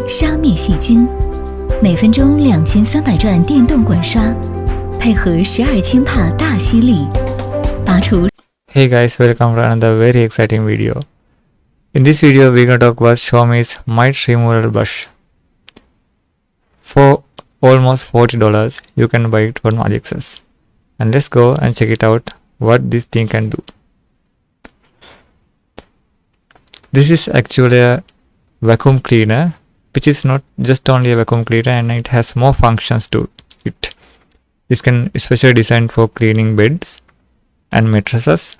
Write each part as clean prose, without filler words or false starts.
杀灭细菌，每分钟2300转电动管刷，配合12千帕大吸力，拔除。Hey guys, welcome to another very exciting video. In this video, we're gonna talk about Xiaomi's Mite removal brush. For almost $40, you can buy it on AliExpress. And let's go and check it out what this thing can do. This is actually a vacuum cleaner, which is not just only a vacuum cleaner, and it has more functions to it. This can especially designed for cleaning beds and mattresses.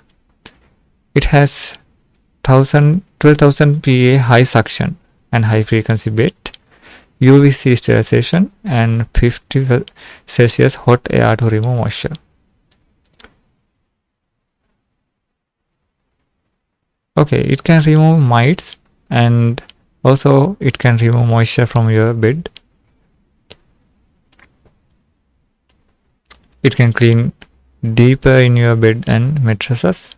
It has 12,000 PA high suction and high frequency bed, UVC sterilization, and 50 Celsius hot air to remove moisture. Okay, it can remove mites, and also it can remove moisture from your bed. It can clean deeper in your bed and mattresses.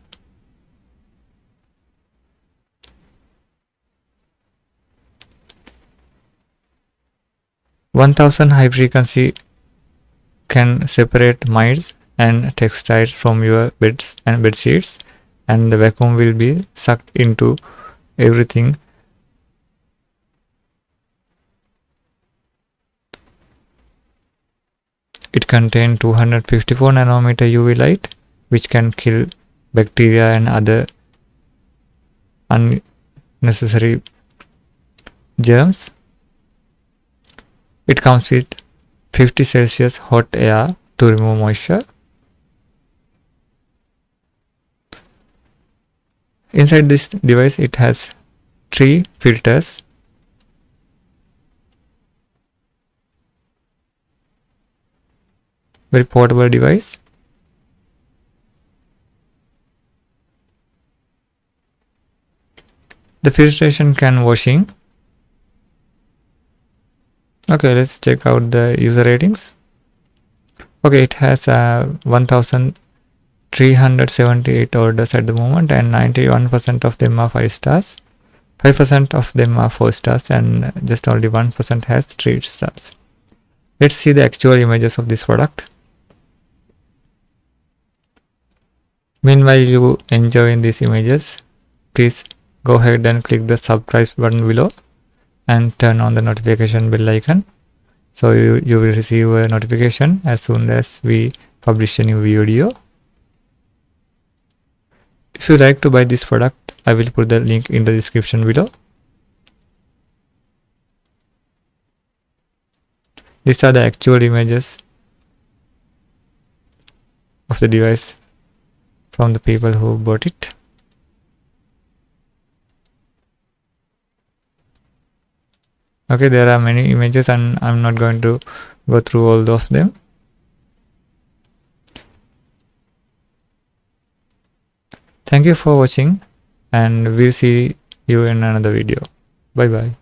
(1000) high frequency can separate mites and textiles from your beds and bed sheets, and the vacuum will be sucked into everything. It contains 254 nanometer UV light, which can kill bacteria and other unnecessary germs. It comes with 50 Celsius hot air to remove moisture. Inside this device, it has 3 filters. Very portable device. The filtration can washing. Okay, let's check out the user ratings. Okay, it has 1,378 orders at the moment, and 91% of them are 5 stars. 5% of them are 4 stars, and just only 1% has 3 stars. Let's see the actual images of this product. Meanwhile, you enjoying these images, please go ahead and click the subscribe button below and turn on the notification bell icon, so you will receive a notification as soon as we publish a new video. If you like to buy this product, I will put the link in the description below. These are the actual images of the device from the people who bought it. Okay, there are many images, and I'm not going to go through all of them. Thank you for watching, and we'll see you in another video. Bye bye.